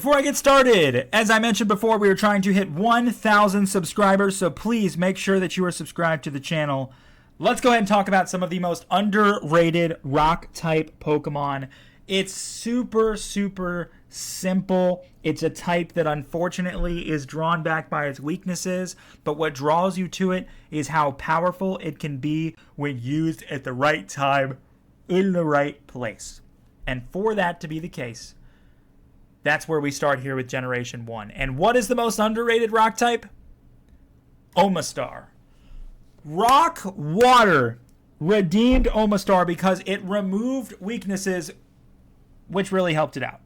Before I get started, as I mentioned before, we are trying to hit 1,000 subscribers, so please make sure that you are subscribed to the channel. Let's go ahead and talk about some of the most underrated rock-type Pokemon. It's super simple. It's a type that unfortunately is drawn back by its weaknesses, but what draws you to it is how powerful it can be when used at the right time, in the right place. And for that to be the case, that's where we start here with Generation 1. And what is the most underrated rock type? Omastar. Rock Water redeemed Omastar because it removed weaknesses, which really helped it out.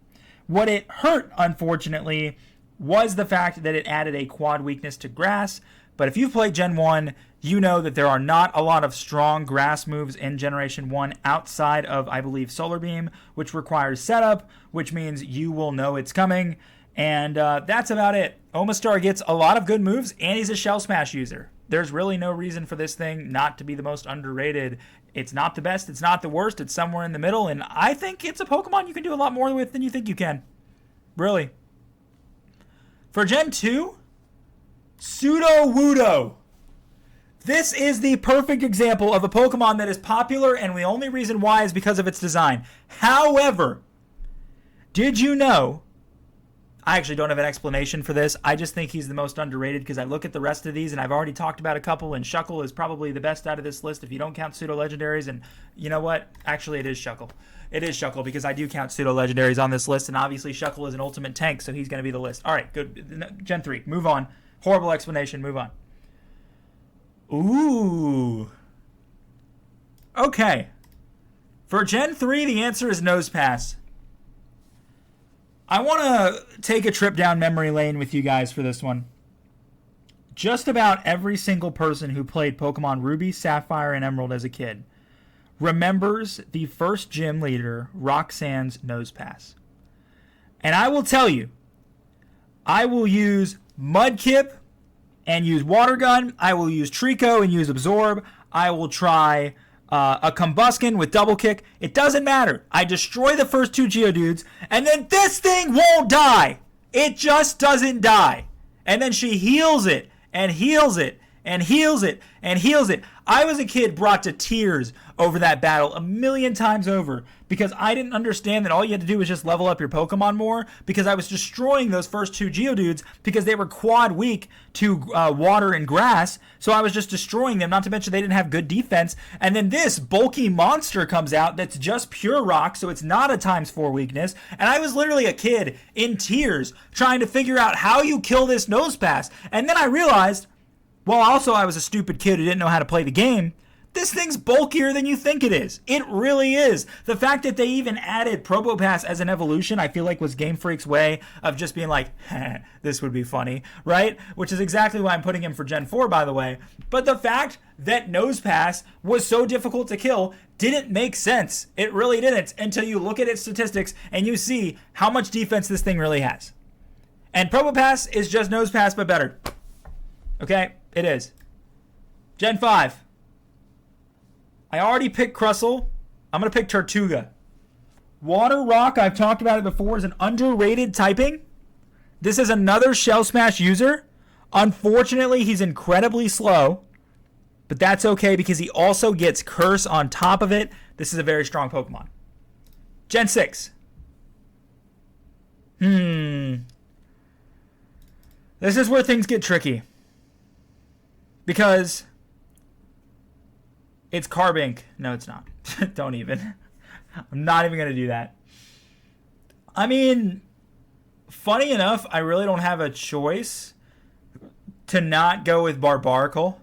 What it hurt, unfortunately, was the fact that it added a quad weakness to grass. But if you've played Gen 1, you know that there are not a lot of strong grass moves in Generation 1 outside of, I believe, Solar Beam, which requires setup, which means you will know it's coming. And that's about it. Omastar gets a lot of good moves, and he's a Shell Smash user. There's really no reason for this thing not to be the most underrated. It's not the best, it's not the worst, it's somewhere in the middle, and I think it's a Pokemon you can do a lot more with than you think you can. Really. For Gen 2, Sudowoodo. This is the perfect example of a Pokemon that is popular, and the only reason why is because of its design. However, did you know, I actually don't have an explanation for this, I just think he's the most underrated because I look at the rest of these, and I've already talked about a couple, and Shuckle is probably the best out of this list if you don't count Pseudo-Legendaries, and you know what? Actually, it is Shuckle. It is Shuckle because I do count Pseudo-Legendaries on this list, and obviously Shuckle is an ultimate tank, so he's going to be the list. All right, good. Gen 3, move on. Horrible explanation, move on. Ooh. Okay. For Gen 3, the answer is Nosepass. I want to take a trip down memory lane with you guys for this one. Just about every single person who played Pokemon Ruby, Sapphire, and Emerald as a kid remembers the first gym leader, Roxanne's Nosepass. And I will tell you, I will use Mudkip and use Water Gun. I will use Trico and use Absorb. I will try a Combuskin with Double Kick. It doesn't matter. I destroy the first two Geodudes, and then this thing won't die. It just doesn't die. And then she heals it, and heals it, and heals it, and heals it. I was a kid brought to tears over that battle a million times over because I didn't understand that all you had to do was just level up your Pokemon more because I was destroying those first two Geodudes because they were quad weak to water and grass. So I was just destroying them, not to mention they didn't have good defense. And then this bulky monster comes out that's just pure rock, so it's not a ×4 weakness. And I was literally a kid in tears trying to figure out how you kill this Nosepass. And then I realized, well, also I was a stupid kid who didn't know how to play the game. This thing's bulkier than you think it is. It really is. The fact that they even added Probopass as an evolution, I feel like was Game Freak's way of just being like, this would be funny, right? Which is exactly why I'm putting him for Gen 4, by the way. But the fact that Nosepass was so difficult to kill didn't make sense. It really didn't until you look at its statistics and you see how much defense this thing really has. And Probopass is just Nosepass, but better. Okay? It is. Gen 5. I already picked Crustle. I'm going to pick Tortuga. Water Rock, I've talked about it before, is an underrated typing. This is another Shell Smash user. Unfortunately, he's incredibly slow. But that's okay because he also gets Curse on top of it. This is a very strong Pokemon. Gen 6. This is where things get tricky. Because it's Carbink. No, it's not. Don't even. I'm not even going to do that. I mean, funny enough, I really don't have a choice to not go with Barbaracle.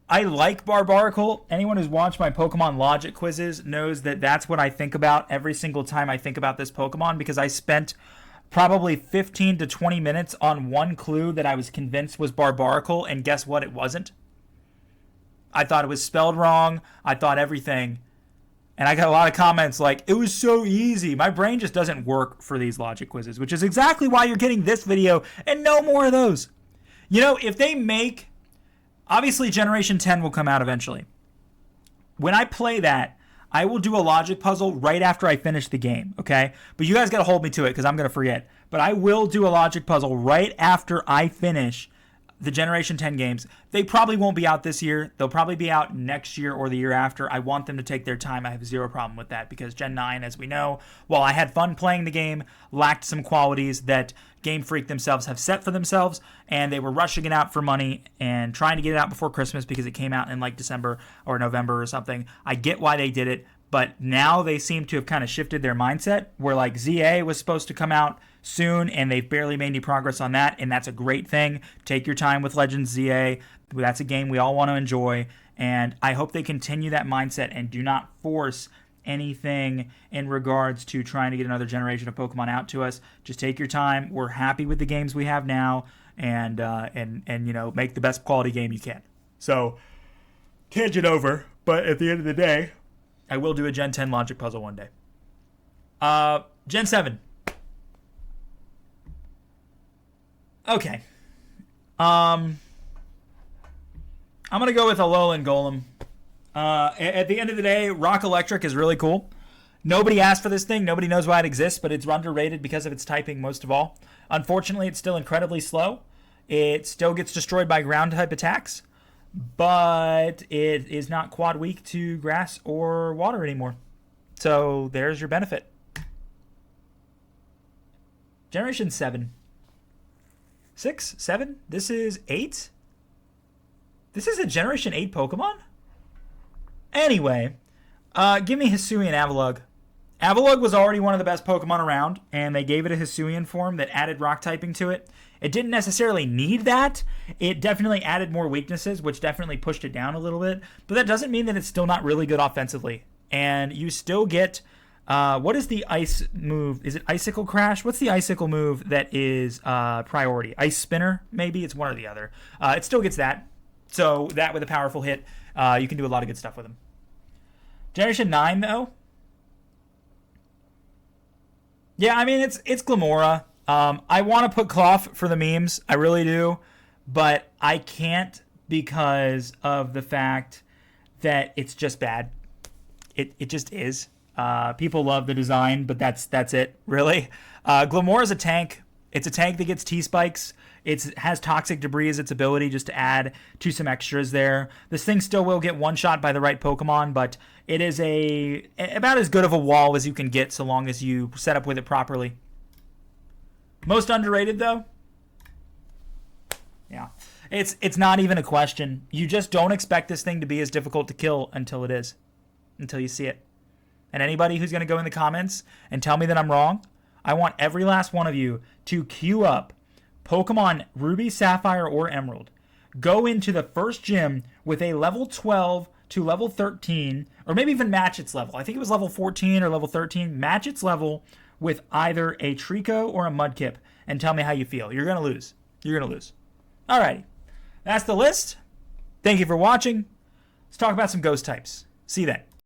I like Barbaracle. Anyone who's watched my Pokemon Logic quizzes knows that that's what I think about every single time I think about this Pokemon because I spent probably 15 to 20 minutes on one clue that I was convinced was Barbaracle, and guess what? It wasn't. I thought it was spelled wrong. I thought everything. And I got a lot of comments like, it was so easy. My brain just doesn't work for these logic quizzes, which is exactly why you're getting this video and no more of those. You know, if they make, obviously Generation 10 will come out eventually. When I play that, I will do a logic puzzle right after I finish the game, okay? But you guys got to hold me to it because I'm going to forget. But I will do a logic puzzle right after I finish the Generation 10 games. They probably won't be out this year. They'll probably be out next year or the year after. I want them to take their time. I have zero problem with that because Gen 9, as we know, while I had fun playing the game, lacked some qualities that Game Freak themselves have set for themselves, and they were rushing it out for money and trying to get it out before Christmas because it came out in like December or November or something. I get why they did it, but now they seem to have kind of shifted their mindset where like ZA was supposed to come out soon and they've barely made any progress on that, and that's a great thing. Take your time with Legends ZA. That's a game we all want to enjoy, and I hope they continue that mindset and do not force anything in regards to trying to get another generation of Pokemon out to us. Just take your time. We're happy with the games we have now, and you know, make the best quality game you can. So, tangent over, but at the end of the day, I will do a Gen 10 logic puzzle one day. Gen 7. Okay. I'm going to go with Alolan Golem. At the end of the day, Rock Electric is really cool. Nobody asked for this thing. Nobody knows why it exists, but it's underrated because of its typing most of all. Unfortunately, it's still incredibly slow. It still gets destroyed by ground-type attacks, but it is not quad weak to grass or water anymore. So there's your benefit. Generation 7. 6? 7? This is 8? This is a Generation 8 Pokemon? Anyway, give me Hisuian Avalugg. Avalugg was already one of the best Pokemon around, and they gave it a Hisuian form that added rock typing to it. It didn't necessarily need that. It definitely added more weaknesses, which definitely pushed it down a little bit. But that doesn't mean that it's still not really good offensively. And you still get... what is the ice move? Is it Icicle Crash? What's the Icicle move that is priority? Ice Spinner, maybe? It's one or the other. It still gets that. So that with a powerful hit, you can do a lot of good stuff with them. Generation 9, though? Yeah, I mean, it's Glamora. I want to put Cloth for the memes. I really do. But I can't because of the fact that it's just bad. It just is. People love the design, but that's it, really. Glamora is a tank. It's a tank that gets T-Spikes. It has Toxic Debris as its ability just to add to some extras there. This thing still will get one-shot by the right Pokemon, but it is about as good of a wall as you can get so long as you set up with it properly. Most underrated, though? Yeah. It's not even a question. You just don't expect this thing to be as difficult to kill until it is. Until you see it. And anybody who's going to go in the comments and tell me that I'm wrong, I want every last one of you to queue up Pokemon Ruby, Sapphire, or Emerald. Go into the first gym with a level 12 to level 13, or maybe even match its level. I think it was level 14 or level 13. Match its level with either a Trico or a Mudkip and tell me how you feel. You're going to lose. You're going to lose. Alrighty. That's the list. Thank you for watching. Let's talk about some ghost types. See you then.